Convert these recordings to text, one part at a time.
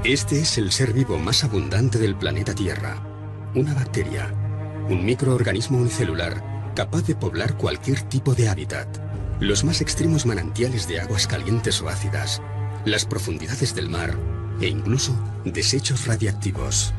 Este es el ser vivo más abundante del planeta Tierra. Una bacteria, un microorganismo unicelular capaz de poblar cualquier tipo de hábitat. Los más extremos manantiales de aguas calientes o ácidas, las profundidades del mar e incluso desechos radiactivos.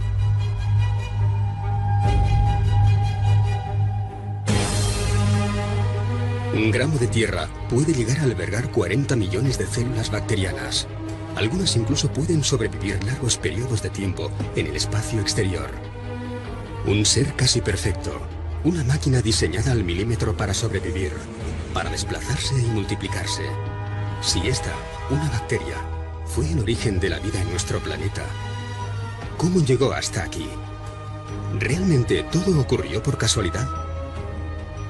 Un gramo de tierra puede llegar a albergar 40 millones de células bacterianas. Algunas incluso pueden sobrevivir largos periodos de tiempo en el espacio exterior. Un ser casi perfecto, una máquina diseñada al milímetro para sobrevivir, para desplazarse y multiplicarse. Si esta, una bacteria, fue el origen de la vida en nuestro planeta, ¿cómo llegó hasta aquí? ¿Realmente todo ocurrió por casualidad?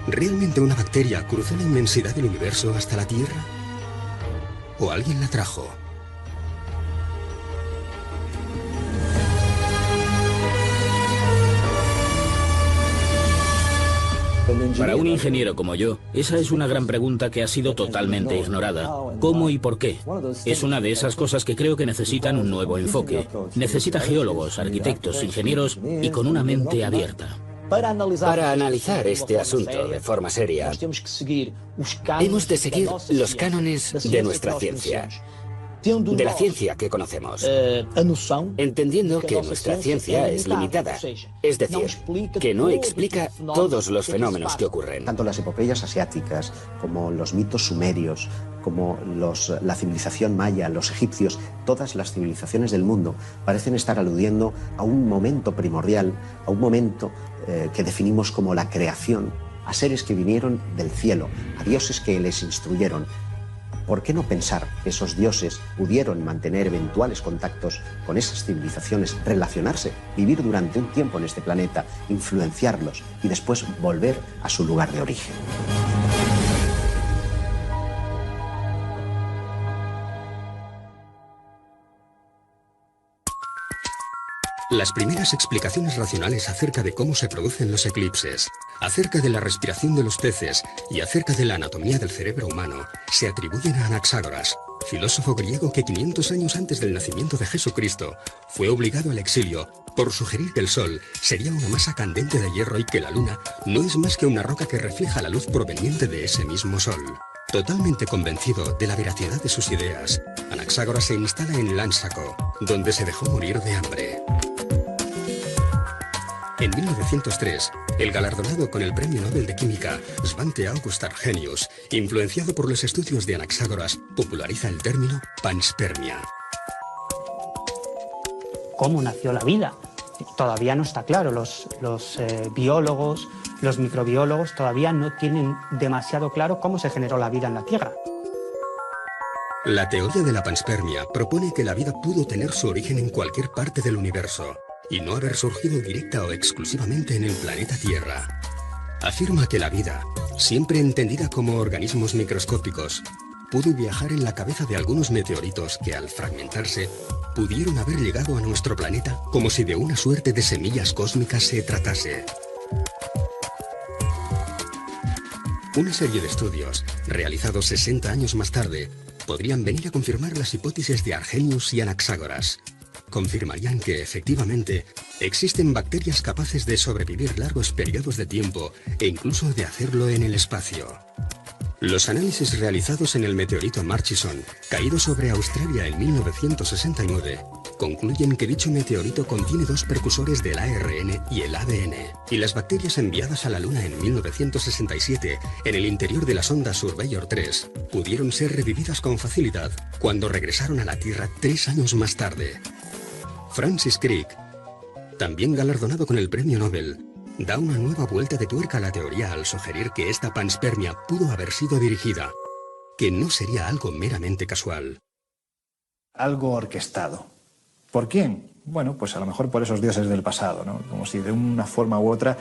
¿Realmente una bacteria cruzó la inmensidad del universo hasta la Tierra? ¿O alguien la trajo? Para un ingeniero como yo, esa es una gran pregunta que ha sido totalmente ignorada. ¿Cómo y por qué? Es una de esas cosas que creo que necesitan un nuevo enfoque. Necesita geólogos, arquitectos, ingenieros y con una mente abierta. Para analizar este asunto de forma seria, hemos de seguir los cánones de nuestra ciencia, de la ciencia que conocemos, entendiendo que nuestra ciencia es limitada, es decir, que no explica todos los fenómenos que ocurren. Tanto las epopeyas asiáticas como los mitos sumerios, como la civilización maya, los egipcios, todas las civilizaciones del mundo parecen estar aludiendo a un momento primordial, a un momento que definimos como la creación, a seres que vinieron del cielo, a dioses que les instruyeron. ¿Por qué no pensar que esos dioses pudieron mantener eventuales contactos con esas civilizaciones, relacionarse, vivir durante un tiempo en este planeta, influenciarlos y después volver a su lugar de origen? Las primeras explicaciones racionales acerca de cómo se producen los eclipses, acerca de la respiración de los peces y acerca de la anatomía del cerebro humano se atribuyen a Anaxágoras, filósofo griego que 500 años antes del nacimiento de Jesucristo fue obligado al exilio por sugerir que el Sol sería una masa candente de hierro y que la Luna no es más que una roca que refleja la luz proveniente de ese mismo Sol. Totalmente convencido de la veracidad de sus ideas, Anaxágoras se instala en Lánsaco, donde se dejó morir de hambre. En 1903, el galardonado con el Premio Nobel de Química, Svante August Arrhenius, influenciado por los estudios de Anaxágoras, populariza el término panspermia. ¿Cómo nació la vida? Todavía no está claro. Los biólogos, los microbiólogos todavía no tienen demasiado claro cómo se generó la vida en la Tierra. La teoría de la panspermia propone que la vida pudo tener su origen en cualquier parte del universo y no haber surgido directa o exclusivamente en el planeta Tierra. Afirma que la vida, siempre entendida como organismos microscópicos, pudo viajar en la cabeza de algunos meteoritos que, al fragmentarse, pudieron haber llegado a nuestro planeta como si de una suerte de semillas cósmicas se tratase. Una serie de estudios, realizados 60 años más tarde, podrían venir a confirmar las hipótesis de Arrhenius y Anaxágoras. Confirmarían que, efectivamente, existen bacterias capaces de sobrevivir largos periodos de tiempo e incluso de hacerlo en el espacio. Los análisis realizados en el meteorito Murchison, caído sobre Australia en 1969, concluyen que dicho meteorito contiene dos precursores del ARN y el ADN, y las bacterias enviadas a la Luna en 1967 en el interior de la sonda Surveyor 3 pudieron ser revividas con facilidad cuando regresaron a la Tierra 3 años más tarde. Francis Crick, también galardonado con el Premio Nobel, da una nueva vuelta de tuerca a la teoría al sugerir que esta panspermia pudo haber sido dirigida, que no sería algo meramente casual. Algo orquestado. ¿Por quién? Bueno, pues a lo mejor por esos dioses del pasado, ¿no? Como si de una forma u otra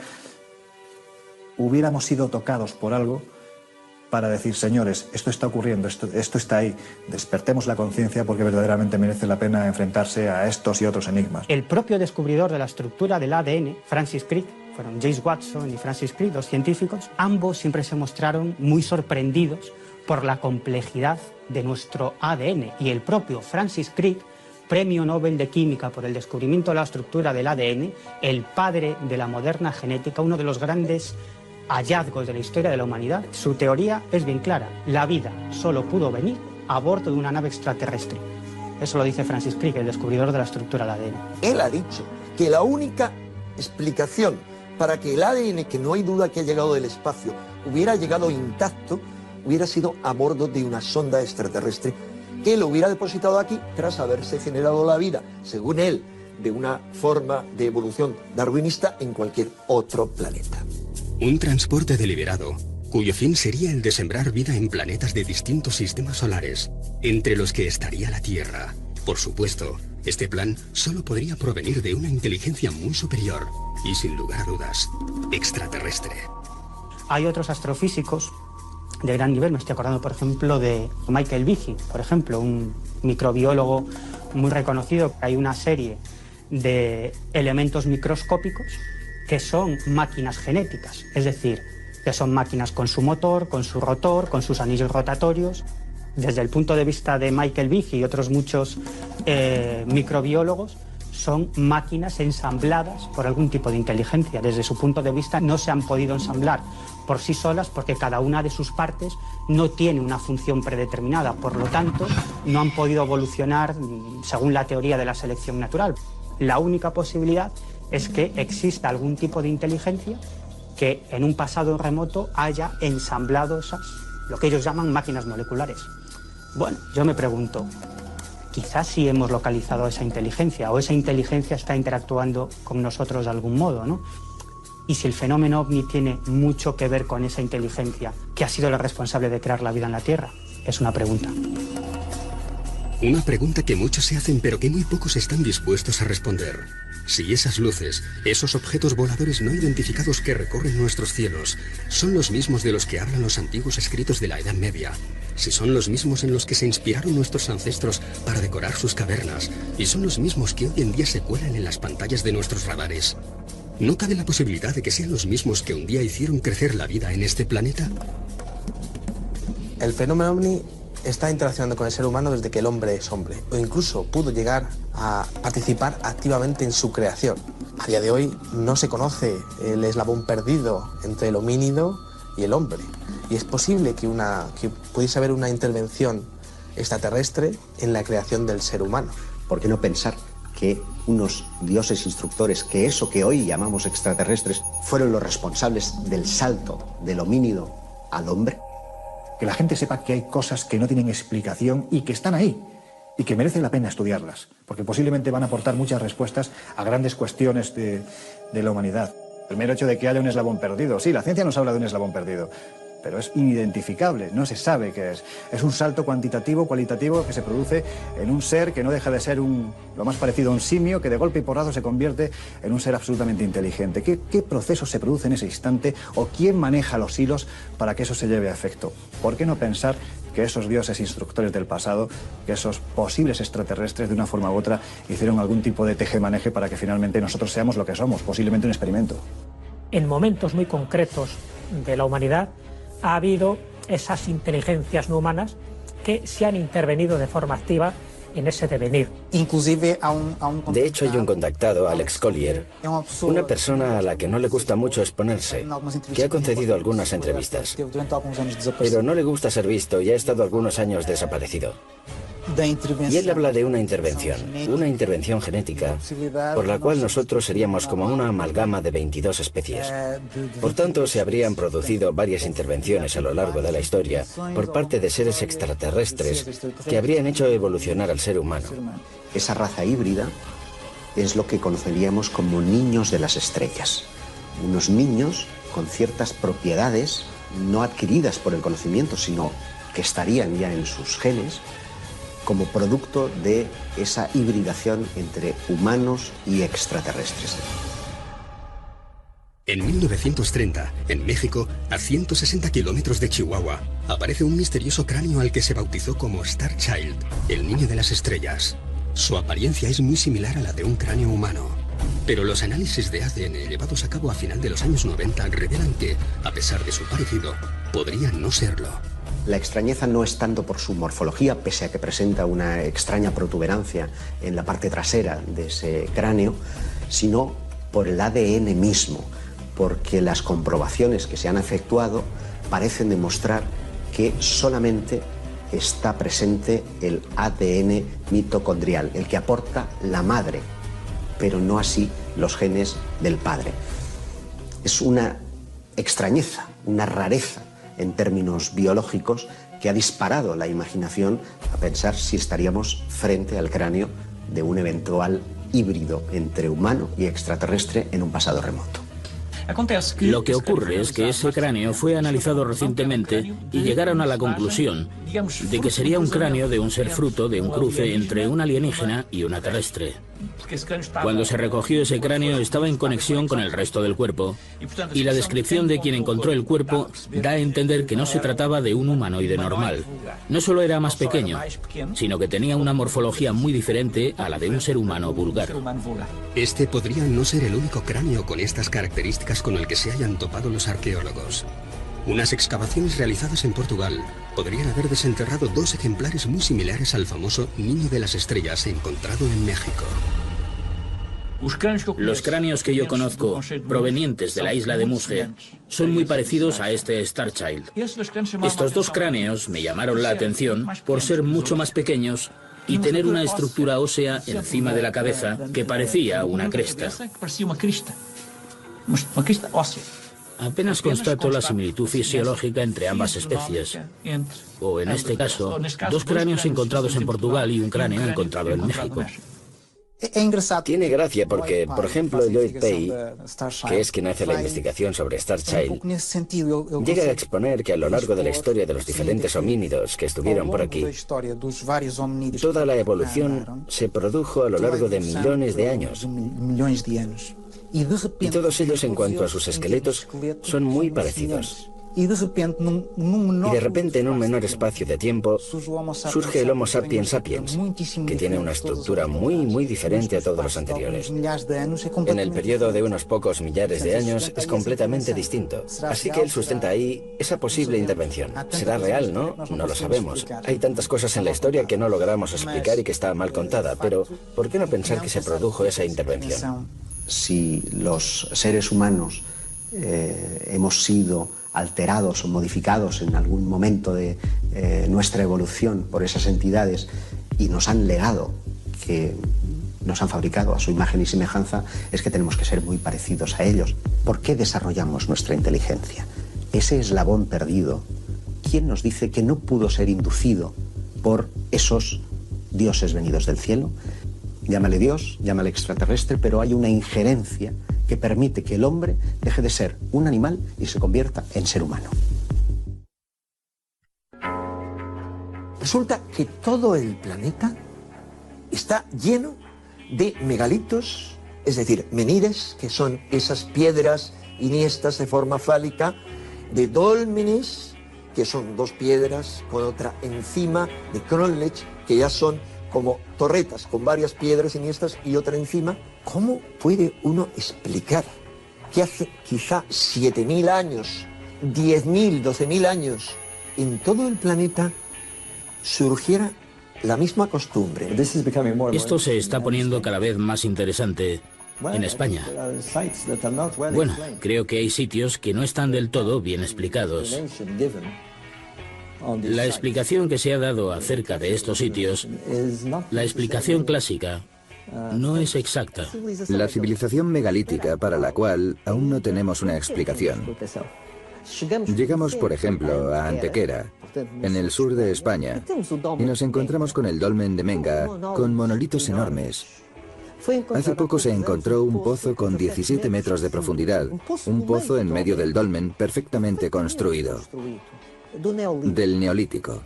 hubiéramos sido tocados por algo para decir, señores, esto está ocurriendo, esto está ahí, despertemos la conciencia porque verdaderamente merece la pena enfrentarse a estos y otros enigmas. El propio descubridor de la estructura del ADN, Francis Crick, fueron James Watson y Francis Crick, dos científicos, ambos siempre se mostraron muy sorprendidos por la complejidad de nuestro ADN, y el propio Francis Crick premio Nobel de Química por el descubrimiento de la estructura del ADN, el padre de la moderna genética, uno de los grandes hallazgos de la historia de la humanidad. Su teoría es bien clara: la vida solo pudo venir a bordo de una nave extraterrestre. Eso lo dice Francis Crick, el descubridor de la estructura del ADN. Él ha dicho que la única explicación para que el ADN, que no hay duda que ha llegado del espacio, hubiera llegado intacto, hubiera sido a bordo de una sonda extraterrestre que lo hubiera depositado aquí tras haberse generado la vida, según él, de una forma de evolución darwinista en cualquier otro planeta. Un transporte deliberado, cuyo fin sería el de sembrar vida en planetas de distintos sistemas solares, entre los que estaría la Tierra. Por supuesto, este plan solo podría provenir de una inteligencia muy superior y, sin lugar a dudas, extraterrestre. Hay otros astrofísicos de gran nivel, me estoy acordando por ejemplo de Michael Behe, por ejemplo, un microbiólogo muy reconocido. Hay una serie de elementos microscópicos que son máquinas genéticas, es decir, que son máquinas con su motor, con su rotor, con sus anillos rotatorios. Desde el punto de vista de Michael Behe y otros muchos microbiólogos, son máquinas ensambladas por algún tipo de inteligencia. Desde su punto de vista no se han podido ensamblar por sí solas porque cada una de sus partes no tiene una función predeterminada. Por lo tanto, no han podido evolucionar según la teoría de la selección natural. La única posibilidad es que exista algún tipo de inteligencia que en un pasado remoto haya ensamblado esas, lo que ellos llaman máquinas moleculares. Bueno, yo me pregunto, quizás sí hemos localizado esa inteligencia, o esa inteligencia está interactuando con nosotros de algún modo, ¿no? Y si el fenómeno OVNI tiene mucho que ver con esa inteligencia, ¿qué ha sido la responsable de crear la vida en la Tierra? Es una pregunta. Una pregunta que muchos se hacen, pero que muy pocos están dispuestos a responder. Si esas luces, esos objetos voladores no identificados que recorren nuestros cielos, son los mismos de los que hablan los antiguos escritos de la Edad Media, si son los mismos en los que se inspiraron nuestros ancestros para decorar sus cavernas, y son los mismos que hoy en día se cuelan en las pantallas de nuestros radares, ¿no cabe la posibilidad de que sean los mismos que un día hicieron crecer la vida en este planeta? El fenómeno OVNI está interaccionando con el ser humano desde que el hombre es hombre, o incluso pudo llegar a participar activamente en su creación. A día de hoy no se conoce el eslabón perdido entre el homínido y el hombre, y es posible que pudiese haber una intervención extraterrestre en la creación del ser humano. ¿Por qué no pensar que unos dioses instructores, que eso que hoy llamamos extraterrestres, fueron los responsables del salto del homínido al hombre? Que la gente sepa que hay cosas que no tienen explicación y que están ahí y que merece la pena estudiarlas, porque posiblemente van a aportar muchas respuestas a grandes cuestiones de la humanidad. El mero hecho de que haya un eslabón perdido. Sí, la ciencia nos habla de un eslabón perdido, pero es inidentificable, no se sabe qué es. Es un salto cuantitativo, cualitativo, que se produce en un ser que no deja de ser lo más parecido a un simio, que de golpe y porrazo se convierte en un ser absolutamente inteligente. ¿Qué proceso se produce en ese instante o quién maneja los hilos para que eso se lleve a efecto? ¿Por qué no pensar que esos dioses instructores del pasado, que esos posibles extraterrestres de una forma u otra hicieron algún tipo de tejemaneje para que finalmente nosotros seamos lo que somos, posiblemente un experimento? En momentos muy concretos de la humanidad ha habido esas inteligencias no humanas que se han intervenido de forma activa en ese devenir. De hecho, hay un contactado, Alex Collier, una persona a la que no le gusta mucho exponerse, que ha concedido algunas entrevistas, pero no le gusta ser visto y ha estado algunos años desaparecido. Y él habla de una intervención genética, por la cual nosotros seríamos como una amalgama de 22 especies. Por tanto, se habrían producido varias intervenciones a lo largo de la historia por parte de seres extraterrestres que habrían hecho evolucionar al ser humano. Esa raza híbrida es lo que conoceríamos como niños de las estrellas. Unos niños con ciertas propiedades no adquiridas por el conocimiento, sino que estarían ya en sus genes, como producto de esa hibridación entre humanos y extraterrestres. En 1930, en México, a 160 kilómetros de Chihuahua, aparece un misterioso cráneo al que se bautizó como Star Child, el niño de las estrellas. Su apariencia es muy similar a la de un cráneo humano. Pero los análisis de ADN llevados a cabo a final de los años 90 revelan que, a pesar de su parecido, podría no serlo. La extrañeza no es tanto por su morfología, pese a que presenta una extraña protuberancia en la parte trasera de ese cráneo, sino por el ADN mismo, porque las comprobaciones que se han efectuado parecen demostrar que solamente está presente el ADN mitocondrial, el que aporta la madre, pero no así los genes del padre. Es una extrañeza, una rareza en términos biológicos que ha disparado la imaginación a pensar si estaríamos frente al cráneo de un eventual híbrido entre humano y extraterrestre en un pasado remoto. Lo que ocurre es que ese cráneo fue analizado recientemente y llegaron a la conclusión de que sería un cráneo de un ser fruto de un cruce entre un alienígena y una terrestre. Cuando se recogió ese cráneo estaba en conexión con el resto del cuerpo, y la descripción de quien encontró el cuerpo da a entender que no se trataba de un humanoide normal. No solo era más pequeño, sino que tenía una morfología muy diferente a la de un ser humano vulgar. Este podría no ser el único cráneo con estas características con el que se hayan topado los arqueólogos. Unas excavaciones realizadas en Portugal podrían haber desenterrado 2 ejemplares muy similares al famoso Niño de las Estrellas encontrado en México. Los cráneos que yo conozco, provenientes de la isla de Musge, son muy parecidos a este Starchild. Estos 2 cráneos me llamaron la atención por ser mucho más pequeños y tener una estructura ósea encima de la cabeza que parecía una cresta. Apenas constato la similitud fisiológica entre ambas especies. O en este caso, 2 cráneos encontrados en Portugal y un cráneo encontrado en México. Tiene gracia porque, por ejemplo, Lloyd Pay, que es quien hace la investigación sobre Starchild, llega a exponer que a lo largo de la historia de los diferentes homínidos que estuvieron por aquí, toda la evolución se produjo a lo largo de millones de años. Y todos ellos, en cuanto a sus esqueletos, son muy parecidos. Y de repente, en un menor espacio de tiempo, surge el Homo sapiens sapiens, que tiene una estructura muy diferente a todos los anteriores. En el periodo de unos pocos millares de años es completamente distinto. Así que él sustenta ahí esa posible intervención. ¿Será real, no? No lo sabemos. Hay tantas cosas en la historia que no logramos explicar y que está mal contada, pero ¿por qué no pensar que se produjo esa intervención? Si los seres humanos hemos sido alterados o modificados en algún momento de nuestra evolución por esas entidades y nos han legado, que nos han fabricado a su imagen y semejanza, es que tenemos que ser muy parecidos a ellos. ¿Por qué desarrollamos nuestra inteligencia? Ese eslabón perdido, ¿quién nos dice que no pudo ser inducido por esos dioses venidos del cielo? Llámale Dios, llámale extraterrestre, pero hay una injerencia que permite que el hombre deje de ser un animal y se convierta en ser humano. Resulta que todo el planeta está lleno de megalitos, es decir, menires, que son esas piedras iniestas de forma fálica, de dólmenes, que son 2 piedras con otra encima, de cronlech, que ya son como torretas con varias piedras iniestas y otra encima. ¿Cómo puede uno explicar que hace quizá 7.000 años, 10.000, 12.000 años, en todo el planeta surgiera la misma costumbre? Esto se está poniendo cada vez más interesante en España. Bueno, creo que hay sitios que no están del todo bien explicados. La explicación que se ha dado acerca de estos sitios, la explicación clásica, no es exacta. La civilización megalítica, para la cual aún no tenemos una explicación. Llegamos, por ejemplo, a Antequera, en el sur de España, y nos encontramos con el dolmen de Menga, con monolitos enormes. Hace poco se encontró un pozo con 17 metros de profundidad, un pozo en medio del dolmen perfectamente construido, del Neolítico.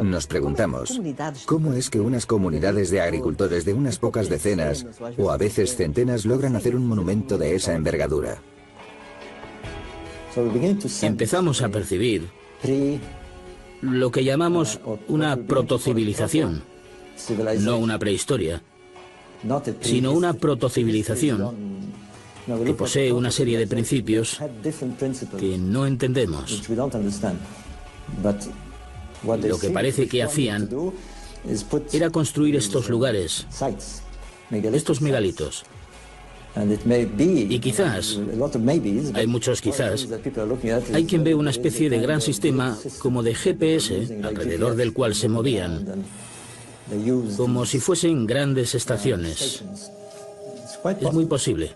Nos preguntamos, ¿cómo es que unas comunidades de agricultores de unas pocas decenas, o a veces centenas, logran hacer un monumento de esa envergadura? Empezamos a percibir lo que llamamos una protocivilización, no una prehistoria, sino una protocivilización que posee una serie de principios que no entendemos. Lo que parece que hacían era construir estos lugares, estos megalitos. Y quizás, hay muchos quizás, hay quien ve una especie de gran sistema como de GPS alrededor del cual se movían, como si fuesen grandes estaciones. Es muy posible.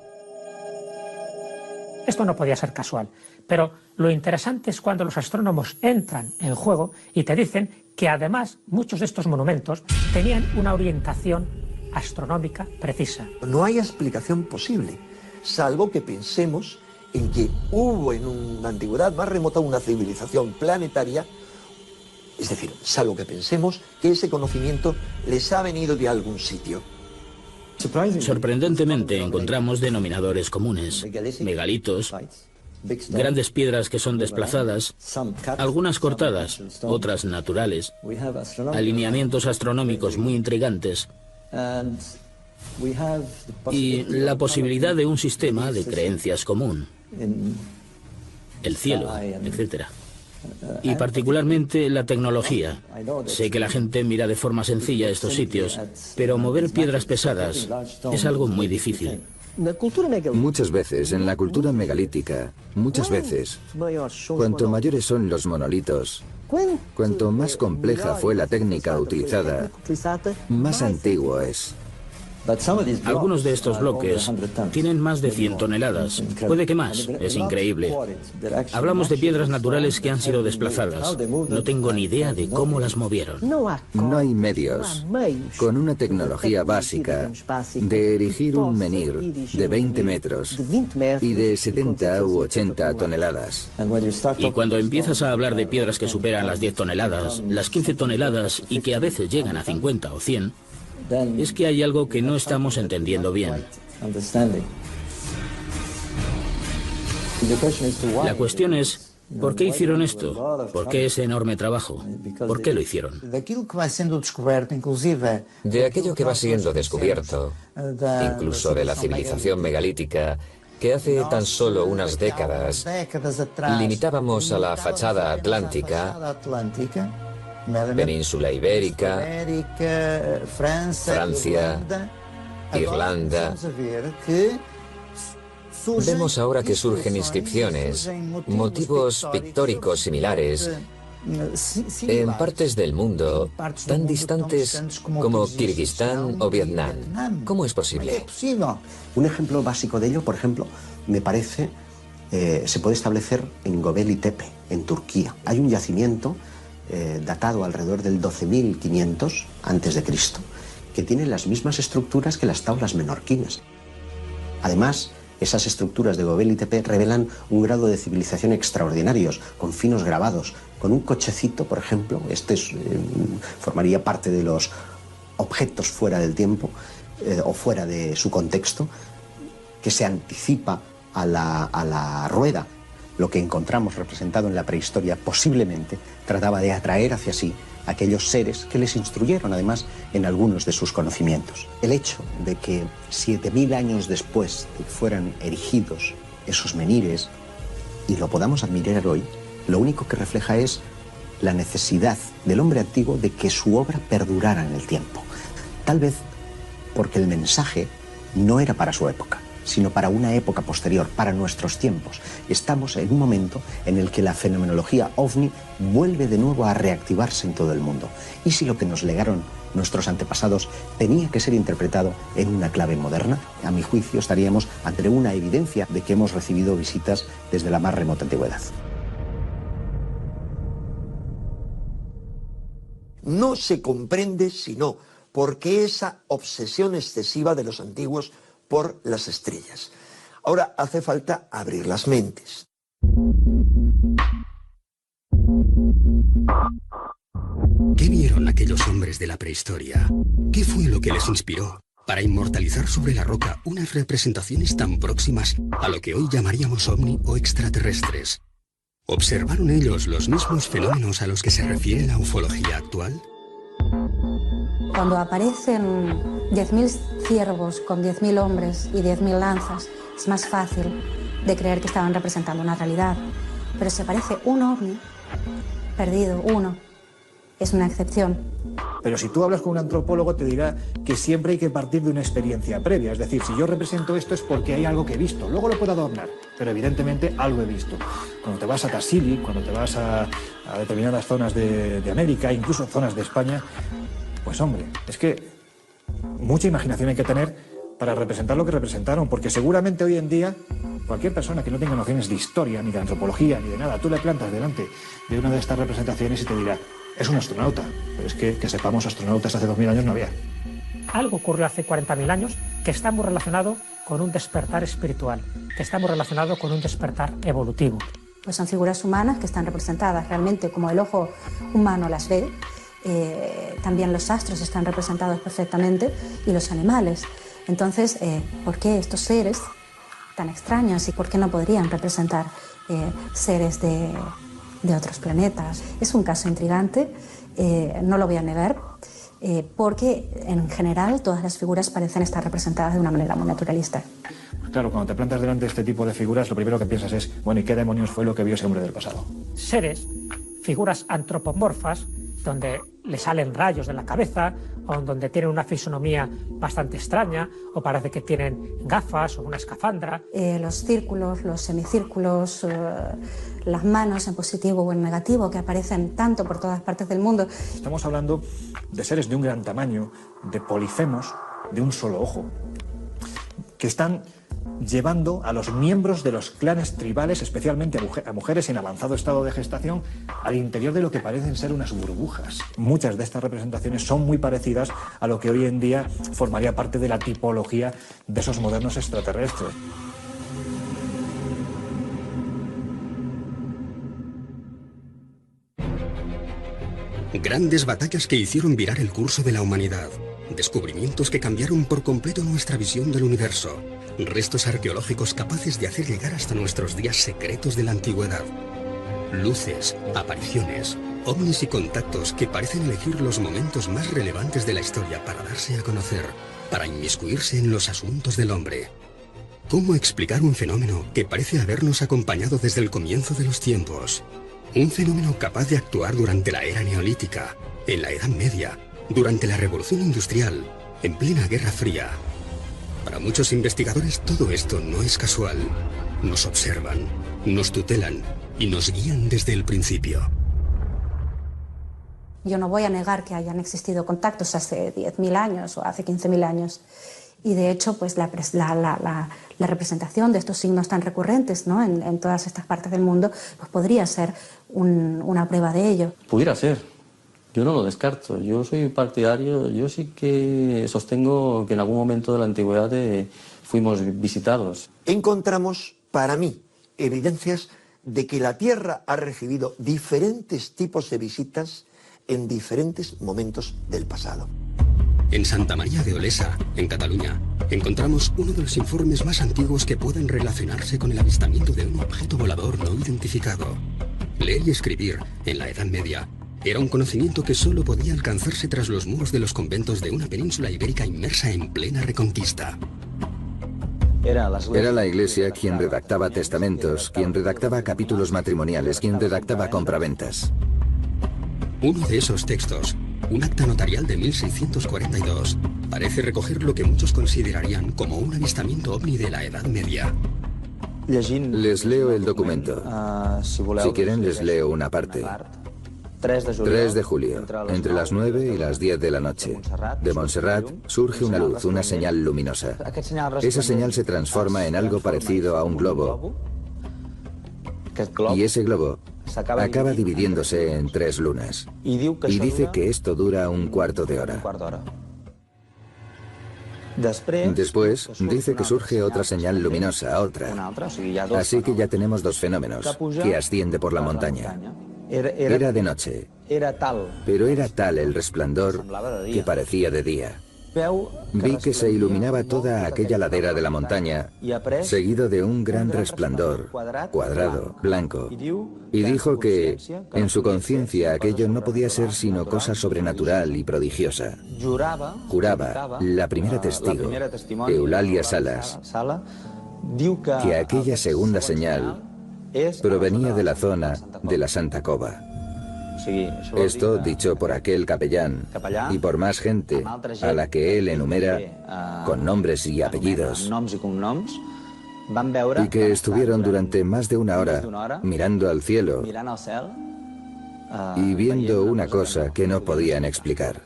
Esto no podía ser casual, pero lo interesante es cuando los astrónomos entran en juego y te dicen que además muchos de estos monumentos tenían una orientación astronómica precisa. No hay explicación posible, salvo que pensemos en que hubo en una antigüedad más remota una civilización planetaria, es decir, salvo que pensemos que ese conocimiento les ha venido de algún sitio. Sorprendentemente encontramos denominadores comunes, megalitos, grandes piedras que son desplazadas, algunas cortadas, otras naturales, alineamientos astronómicos muy intrigantes y la posibilidad de un sistema de creencias común, el cielo, etc. Y particularmente la tecnología. Sé que la gente mira de forma sencilla estos sitios, pero mover piedras pesadas es algo muy difícil. Muchas veces, en la cultura megalítica, cuanto mayores son los monolitos, cuanto más compleja fue la técnica utilizada, más antiguo es. Algunos de estos bloques tienen más de 100 toneladas, puede que más, es increíble. Hablamos de piedras naturales que han sido desplazadas. No tengo ni idea de cómo las movieron. No hay medios, con una tecnología básica, de erigir un menhir de 20 metros y de 70 u 80 toneladas. Y cuando empiezas a hablar de piedras que superan las 10 toneladas, las 15 toneladas y que a veces llegan a 50 o 100, es que hay algo que no estamos entendiendo bien. La cuestión es, ¿por qué hicieron esto? ¿Por qué ese enorme trabajo? ¿Por qué lo hicieron? De aquello que va siendo descubierto, incluso de la civilización megalítica, que hace tan solo unas décadas limitábamos a la fachada atlántica, península ibérica, Francia, Irlanda. Vemos ahora que surgen inscripciones, motivos pictóricos similares en partes del mundo tan distantes como Kirguistán o Vietnam. ¿Cómo es posible? Un ejemplo básico de ello, por ejemplo, me parece, se puede establecer en Göbekli Tepe, en Turquía. Hay un yacimiento datado alrededor del 12.500 a.C., que tiene las mismas estructuras que las taulas menorquinas. Además, esas estructuras de Göbekli Tepe revelan un grado de civilización extraordinarios, con finos grabados, con un cochecito, por ejemplo. Formaría parte de los objetos fuera del tiempo o fuera de su contexto, que se anticipa a la rueda. Lo que encontramos representado en la prehistoria posiblemente trataba de atraer hacia sí a aquellos seres que les instruyeron además en algunos de sus conocimientos. El hecho de que 7.000 años después de que fueran erigidos esos menhires y lo podamos admirar hoy, lo único que refleja es la necesidad del hombre antiguo de que su obra perdurara en el tiempo. Tal vez porque el mensaje no era para su época, sino para una época posterior, para nuestros tiempos. Estamos en un momento en el que la fenomenología OVNI vuelve de nuevo a reactivarse en todo el mundo. ¿Y si lo que nos legaron nuestros antepasados tenía que ser interpretado en una clave moderna? A mi juicio estaríamos ante una evidencia de que hemos recibido visitas desde la más remota antigüedad. No se comprende sino por qué esa obsesión excesiva de los antiguos por las estrellas. Ahora hace falta abrir las mentes. ¿Qué vieron aquellos hombres de la prehistoria? ¿Qué fue lo que les inspiró para inmortalizar sobre la roca unas representaciones tan próximas a lo que hoy llamaríamos ovni o extraterrestres? ¿Observaron ellos los mismos fenómenos a los que se refiere la ufología actual? Cuando aparecen 10.000 ciervos con 10.000 hombres y 10.000 lanzas, es más fácil de creer que estaban representando una realidad. Pero si aparece un ovni perdido, uno, es una excepción. Pero si tú hablas con un antropólogo te dirá que siempre hay que partir de una experiencia previa. Es decir, si yo represento esto es porque hay algo que he visto. Luego lo puedo adornar, pero evidentemente algo he visto. Cuando te vas a Tassili, cuando te vas a determinadas zonas de América, incluso zonas de España, pues hombre, es que mucha imaginación hay que tener para representar lo que representaron, porque seguramente hoy en día cualquier persona que no tenga nociones de historia, ni de antropología, ni de nada, tú le plantas delante de una de estas representaciones y te dirá, es un astronauta, pero es que sepamos, astronautas hace 2000 años no había. Algo ocurrió hace 40.000 años que está muy relacionado con un despertar espiritual, que está muy relacionado con un despertar evolutivo. Pues son figuras humanas que están representadas realmente como el ojo humano las ve. También los astros están representados perfectamente y los animales. Entonces, ¿por qué estos seres tan extraños y por qué no podrían representar seres de otros planetas? Es un caso intrigante, no lo voy a negar, porque en general todas las figuras parecen estar representadas de una manera muy naturalista. Claro, cuando te plantas delante de este tipo de figuras, lo primero que piensas es, bueno, ¿y qué demonios fue lo que vio ese hombre del pasado? Seres, figuras antropomorfas, donde le salen rayos de la cabeza, o donde tienen una fisonomía bastante extraña, o parece que tienen gafas o una escafandra. Los círculos, los semicírculos, las manos en positivo o en negativo que aparecen tanto por todas partes del mundo. Estamos hablando de seres de un gran tamaño, de polifemos, de un solo ojo, que están llevando a los miembros de los clanes tribales, especialmente a mujeres en avanzado estado de gestación, al interior de lo que parecen ser unas burbujas. Muchas de estas representaciones son muy parecidas a lo que hoy en día formaría parte de la tipología de esos modernos extraterrestres. Grandes batallas que hicieron virar el curso de la humanidad. Descubrimientos que cambiaron por completo nuestra visión del universo. Restos arqueológicos capaces de hacer llegar hasta nuestros días secretos de la antigüedad. Luces, apariciones, ovnis y contactos que parecen elegir los momentos más relevantes de la historia para darse a conocer, para inmiscuirse en los asuntos del hombre. ¿Cómo explicar un fenómeno que parece habernos acompañado desde el comienzo de los tiempos? Un fenómeno capaz de actuar durante la era neolítica, en la Edad Media, durante la Revolución Industrial, en plena Guerra Fría. Para muchos investigadores todo esto no es casual. Nos observan, nos tutelan y nos guían desde el principio. Yo no voy a negar que hayan existido contactos hace 10.000 años o hace 15.000 años. Y de hecho, pues la representación de estos signos tan recurrentes, ¿no?, en todas estas partes del mundo, pues podría ser una prueba de ello. Pudiera ser. Yo no lo descarto. Yo soy partidario, yo sí que sostengo que en algún momento de la antigüedad fuimos visitados. Encontramos, para mí, evidencias de que la Tierra ha recibido diferentes tipos de visitas en diferentes momentos del pasado. En Santa María de Olesa, en Cataluña, encontramos uno de los informes más antiguos que pueden relacionarse con el avistamiento de un objeto volador no identificado. Leer y escribir, en la Edad Media, era un conocimiento que solo podía alcanzarse tras los muros de los conventos de una península ibérica inmersa en plena reconquista. Era la Iglesia quien redactaba testamentos, quien redactaba capítulos matrimoniales, quien redactaba compraventas. Uno de esos textos, un acta notarial de 1642, parece recoger lo que muchos considerarían como un avistamiento ovni de la Edad Media. Les leo el documento. Si quieren, les leo una parte. 3 de julio, entre las 9 y las 10 de la noche. De Montserrat surge una luz, una señal luminosa. Esa señal se transforma en algo parecido a un globo. Y ese globo acaba dividiéndose en 3 lunas. Y dice que esto dura un cuarto de hora. Después dice que surge otra señal luminosa, otra. Así que ya tenemos 2 fenómenos, que asciende por la montaña. Era de noche, pero era tal el resplandor que parecía de día. Vi que se iluminaba toda aquella ladera de la montaña, seguido de un gran resplandor, cuadrado, blanco, y dijo que, en su conciencia, aquello no podía ser sino cosa sobrenatural y prodigiosa. Juraba, la primera testigo, Eulalia Salas, que aquella segunda señal provenía de la zona de la Santa Cova. Esto dicho por aquel capellán y por más gente a la que él enumera con nombres y apellidos, y que estuvieron durante más de una hora mirando al cielo y viendo una cosa que no podían explicar.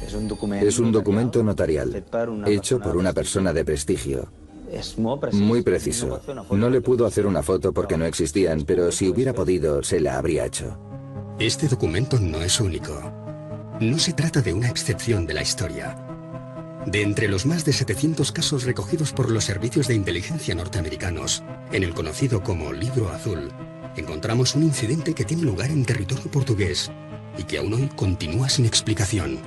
Es un documento notarial, hecho por una persona de prestigio. Muy preciso. No le pudo hacer una foto porque no existían, pero si hubiera podido, se la habría hecho. Este documento no es único. No se trata de una excepción de la historia. De entre los más de 700 casos recogidos por los servicios de inteligencia norteamericanos, en el conocido como Libro Azul, encontramos un incidente que tiene lugar en territorio portugués y que aún hoy continúa sin explicación.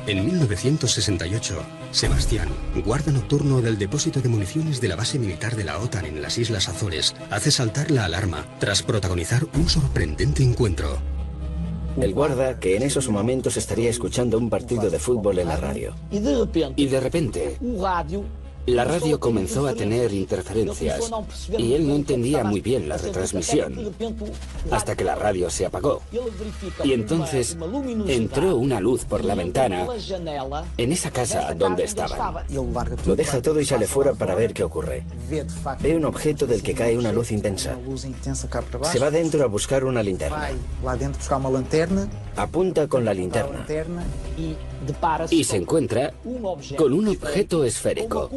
En 1968, Sebastián, guarda nocturno del depósito de municiones de la base militar de la OTAN en las Islas Azores, hace saltar la alarma tras protagonizar un sorprendente encuentro. El guarda, que en esos momentos estaría escuchando un partido de fútbol en la radio. Y de repente, la radio comenzó a tener interferencias y él no entendía muy bien la retransmisión hasta que la radio se apagó. Y entonces entró una luz por la ventana en esa casa donde estaban. Lo deja todo y sale fuera para ver qué ocurre. Ve un objeto del que cae una luz intensa. Se va dentro a buscar una linterna. Apunta con la linterna y se encuentra con un objeto esférico,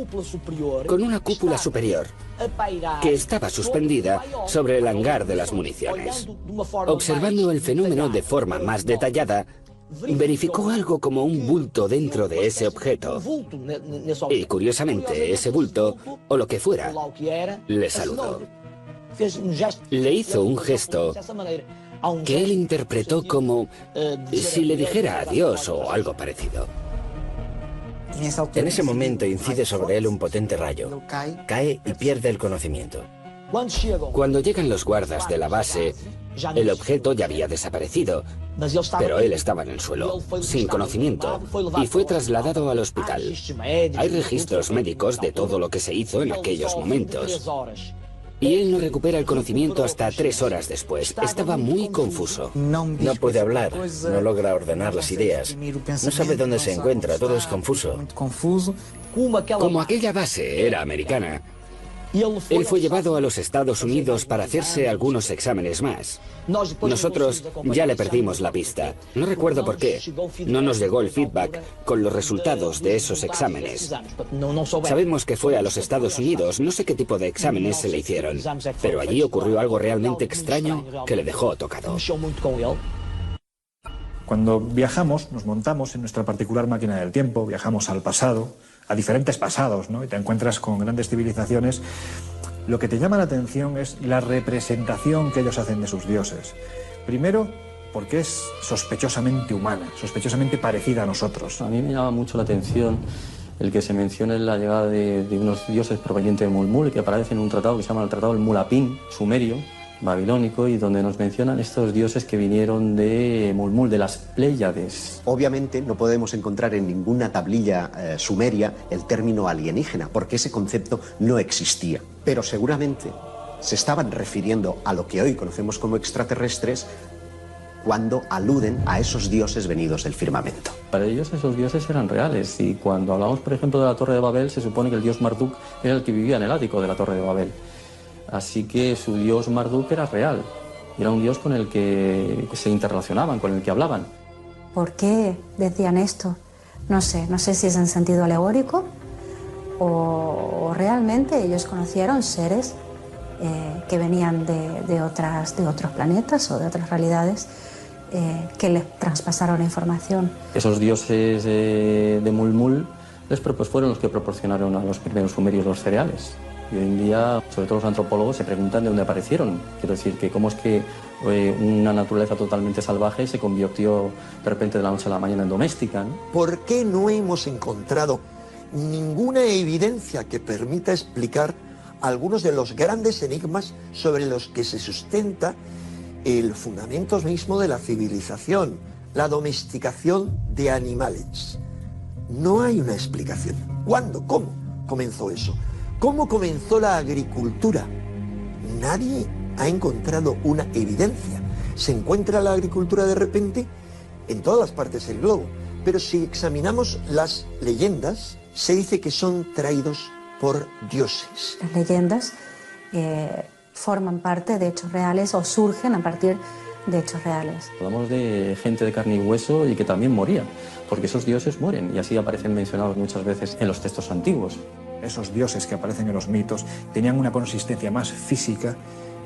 con una cúpula superior, que estaba suspendida sobre el hangar de las municiones. Observando el fenómeno de forma más detallada, verificó algo como un bulto dentro de ese objeto. Y curiosamente, ese bulto, o lo que fuera, le saludó. Le hizo un gesto que él interpretó como si le dijera adiós o algo parecido. En ese momento incide sobre él un potente rayo. Cae y pierde el conocimiento. Cuando llegan los guardas de la base, el objeto ya había desaparecido, pero él estaba en el suelo, sin conocimiento, y fue trasladado al hospital. Hay registros médicos de todo lo que se hizo en aquellos momentos. Y él no recupera el conocimiento hasta 3 horas después. Estaba muy confuso. No puede hablar, no logra ordenar las ideas. No sabe dónde se encuentra, todo es confuso. Como aquella base era americana, él fue llevado a los Estados Unidos para hacerse algunos exámenes más. Nosotros ya le perdimos la pista. No recuerdo por qué. No nos llegó el feedback con los resultados de esos exámenes. Sabemos que fue a los Estados Unidos, no sé qué tipo de exámenes se le hicieron, pero allí ocurrió algo realmente extraño que le dejó tocado. Cuando viajamos, nos montamos en nuestra particular máquina del tiempo, viajamos al pasado, a diferentes pasados, ¿no? Y te encuentras con grandes civilizaciones. Lo que te llama la atención es la representación que ellos hacen de sus dioses. Primero, porque es sospechosamente humana, sospechosamente parecida a nosotros. A mí me llama mucho la atención el que se mencione la llegada de unos dioses provenientes de Mulmul, que aparece en un tratado que se llama el Tratado del Mulapín, sumerio, babilónico, y donde nos mencionan estos dioses que vinieron de Mulmul, de las Pléyades. Obviamente no podemos encontrar en ninguna tablilla sumeria el término alienígena, porque ese concepto no existía. Pero seguramente se estaban refiriendo a lo que hoy conocemos como extraterrestres cuando aluden a esos dioses venidos del firmamento. Para ellos esos dioses eran reales, y cuando hablamos, por ejemplo, de la Torre de Babel, se supone que el dios Marduk era el que vivía en el ático de la Torre de Babel. Así que su dios Marduk era real, era un dios con el que se interrelacionaban, con el que hablaban. ¿Por qué decían esto? No sé si es en sentido alegórico o realmente ellos conocieron seres que venían de otros planetas o de otras realidades que les traspasaron información. Esos dioses de Mulmul fueron los que proporcionaron a los primeros sumerios los cereales. Y hoy en día, sobre todo los antropólogos, se preguntan de dónde aparecieron. Quiero decir, que cómo es que una naturaleza totalmente salvaje se convirtió de repente de la noche a la mañana en doméstica, ¿no? ¿Por qué no hemos encontrado ninguna evidencia que permita explicar algunos de los grandes enigmas sobre los que se sustenta el fundamento mismo de la civilización, la domesticación de animales? no hay una explicación. ¿Cuándo? ¿Cómo comenzó eso? ¿Cómo comenzó la agricultura? Nadie ha encontrado una evidencia. Se encuentra la agricultura de repente en todas las partes del globo, pero si examinamos las leyendas, se dice que son traídos por dioses. Las leyendas forman parte de hechos reales o surgen a partir de hechos reales. Hablamos de gente de carne y hueso y que también moría, porque esos dioses mueren y así aparecen mencionados muchas veces en los textos antiguos. Esos dioses que aparecen en los mitos tenían una consistencia más física,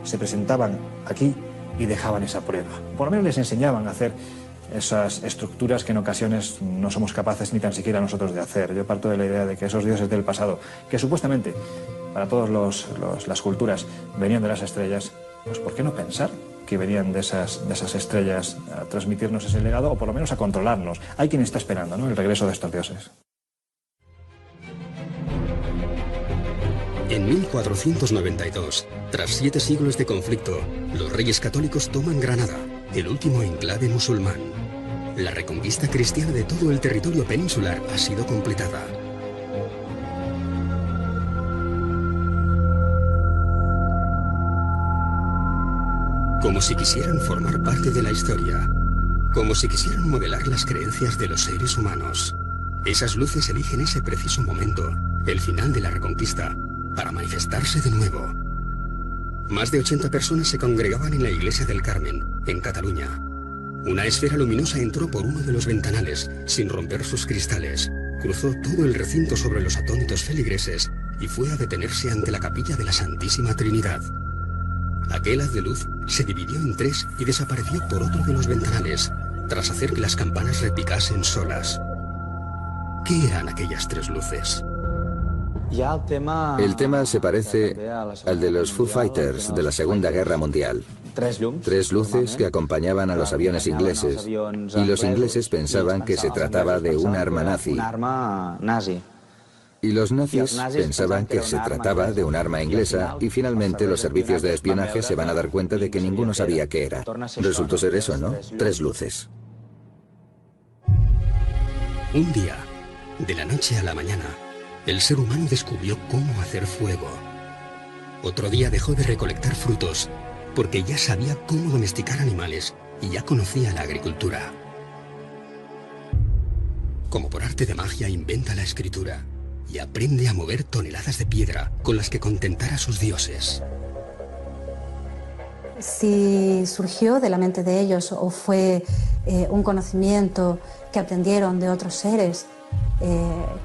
se presentaban aquí y dejaban esa prueba. Por lo menos les enseñaban a hacer esas estructuras que en ocasiones no somos capaces ni tan siquiera nosotros de hacer. Yo parto de la idea de que esos dioses del pasado, que supuestamente para todas las culturas venían de las estrellas, pues ¿por qué no pensar que venían de esas estrellas a transmitirnos ese legado o por lo menos a controlarnos? Hay quien está esperando, ¿no?, el regreso de estos dioses. En 1492, tras 7 siglos de conflicto, los reyes católicos toman Granada, el último enclave musulmán. La reconquista cristiana de todo el territorio peninsular ha sido completada. Como si quisieran formar parte de la historia, como si quisieran modelar las creencias de los seres humanos. Esas luces eligen ese preciso momento, el final de la reconquista, para manifestarse de nuevo. Más de 80 personas se congregaban en la iglesia del Carmen, en Cataluña. Una esfera luminosa entró por uno de los ventanales, sin romper sus cristales, cruzó todo el recinto sobre los atónitos feligreses y fue a detenerse ante la capilla de la Santísima Trinidad. Aquel haz de luz se dividió en 3 y desapareció por otro de los ventanales, tras hacer que las campanas repicasen solas. ¿Qué eran aquellas 3 luces? El tema se parece al de los Foo Fighters de la Segunda Guerra Mundial. 3 luces que acompañaban a los aviones ingleses, y los ingleses pensaban que se trataba de un arma nazi. Y los nazis pensaban que se trataba de un arma inglesa, y finalmente los servicios de espionaje se van a dar cuenta de que ninguno sabía qué era. Resultó ser eso, ¿no? 3 luces. Un día, de la noche a la mañana, el ser humano descubrió cómo hacer fuego. Otro día dejó de recolectar frutos, porque ya sabía cómo domesticar animales y ya conocía la agricultura. Como por arte de magia inventa la escritura y aprende a mover toneladas de piedra con las que contentar a sus dioses. Si surgió de la mente de ellos o fue un conocimiento que aprendieron de otros seres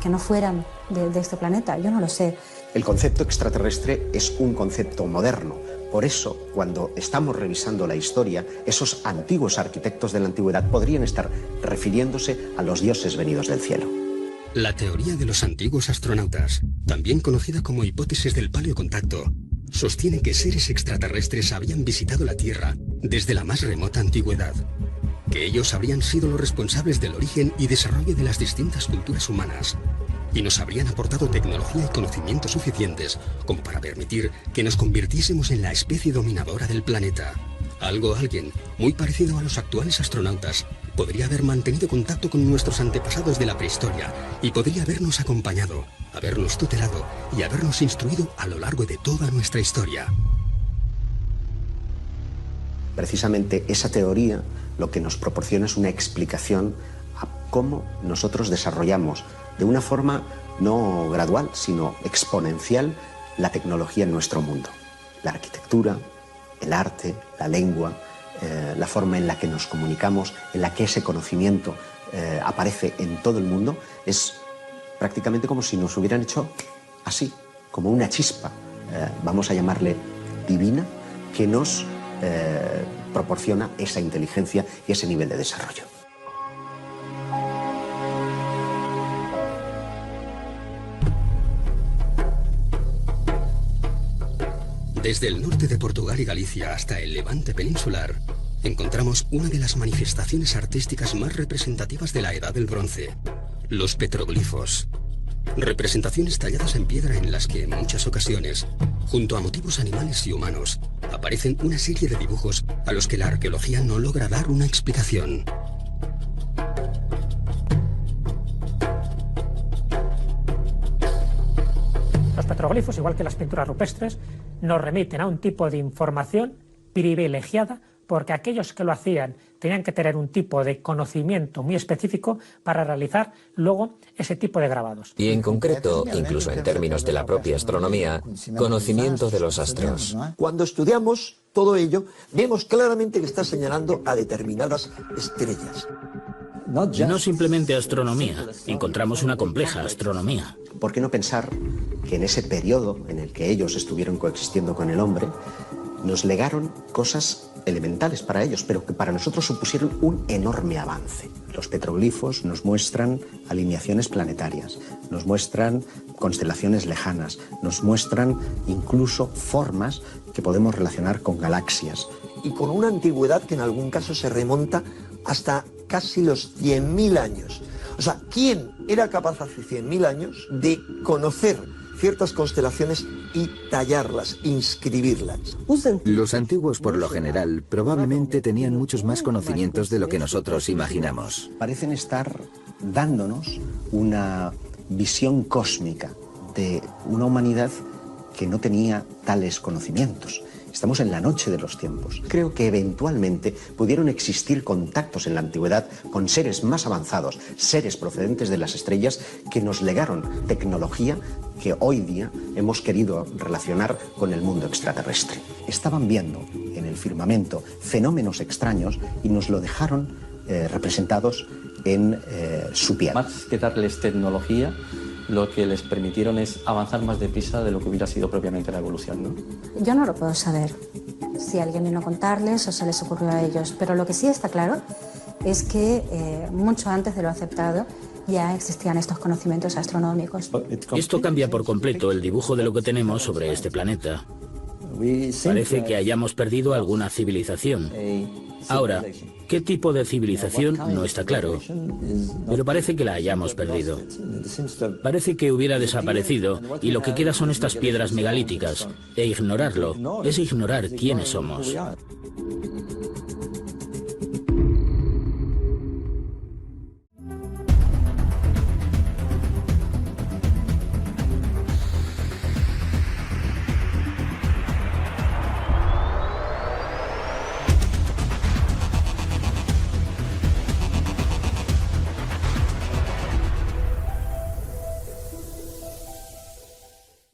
que no fueran de este planeta, yo no lo sé. El concepto extraterrestre es un concepto moderno. Por eso, cuando estamos revisando la historia, esos antiguos arquitectos de la antigüedad podrían estar refiriéndose a los dioses venidos del cielo. La teoría de los antiguos astronautas, también conocida como hipótesis del paleocontacto, sostiene que seres extraterrestres habían visitado la Tierra desde la más remota antigüedad, que ellos habrían sido los responsables del origen y desarrollo de las distintas culturas humanas, y nos habrían aportado tecnología y conocimientos suficientes como para permitir que nos convirtiésemos en la especie dominadora del planeta. Alguien muy parecido a los actuales astronautas podría haber mantenido contacto con nuestros antepasados de la prehistoria y podría habernos acompañado, habernos tutelado y habernos instruido a lo largo de toda nuestra historia. Precisamente esa teoría lo que nos proporciona es una explicación a cómo nosotros desarrollamos de una forma no gradual, sino exponencial, la tecnología en nuestro mundo. La arquitectura, el arte, la lengua, la forma en la que nos comunicamos, en la que ese conocimiento aparece en todo el mundo, es prácticamente como si nos hubieran hecho así, como una chispa, vamos a llamarle divina, que nos proporciona esa inteligencia y ese nivel de desarrollo. Desde el norte de Portugal y Galicia hasta el Levante peninsular, encontramos una de las manifestaciones artísticas más representativas de la Edad del Bronce, los petroglifos. Representaciones talladas en piedra en las que, en muchas ocasiones, junto a motivos animales y humanos, aparecen una serie de dibujos a los que la arqueología no logra dar una explicación. petroglifos, igual que las pinturas rupestres, nos remiten a un tipo de información privilegiada, porque aquellos que lo hacían tenían que tener un tipo de conocimiento muy específico para realizar luego ese tipo de grabados. Y en concreto, incluso en términos de la propia astronomía, conocimiento de los astros. Cuando estudiamos todo ello, vemos claramente que está señalando a determinadas estrellas. No simplemente astronomía, encontramos una compleja astronomía. ¿Por qué no pensar que en ese periodo en el que ellos estuvieron coexistiendo con el hombre, nos legaron cosas elementales para ellos, pero que para nosotros supusieron un enorme avance? Los petroglifos nos muestran alineaciones planetarias, nos muestran constelaciones lejanas, nos muestran incluso formas que podemos relacionar con galaxias. Y con una antigüedad que en algún caso se remonta hasta casi los 100.000 años. O sea, ¿quién era capaz hace 100.000 años de conocer ciertas constelaciones y tallarlas, inscribirlas? Los antiguos, por lo general, probablemente tenían muchos más conocimientos de lo que nosotros imaginamos. Parecen estar dándonos una visión cósmica de una humanidad que no tenía tales conocimientos. Estamos en la noche de los tiempos. Creo que eventualmente pudieron existir contactos en la antigüedad con seres más avanzados, seres procedentes de las estrellas que nos legaron tecnología que hoy día hemos querido relacionar con el mundo extraterrestre. Estaban viendo en el firmamento fenómenos extraños y nos lo dejaron representados en su piel. Más que darles tecnología, lo que les permitieron es avanzar más deprisa de lo que hubiera sido propiamente la evolución, ¿no? Yo no lo puedo saber si alguien vino a contarles o se les ocurrió a ellos, pero lo que sí está claro es que mucho antes de lo aceptado ya existían estos conocimientos astronómicos. Esto cambia por completo el dibujo de lo que tenemos sobre este planeta. Parece que hayamos perdido alguna civilización. Ahora, ¿qué tipo de civilización? No está claro, pero parece que la hayamos perdido. Parece que hubiera desaparecido y lo que queda son estas piedras megalíticas, e ignorarlo es ignorar quiénes somos.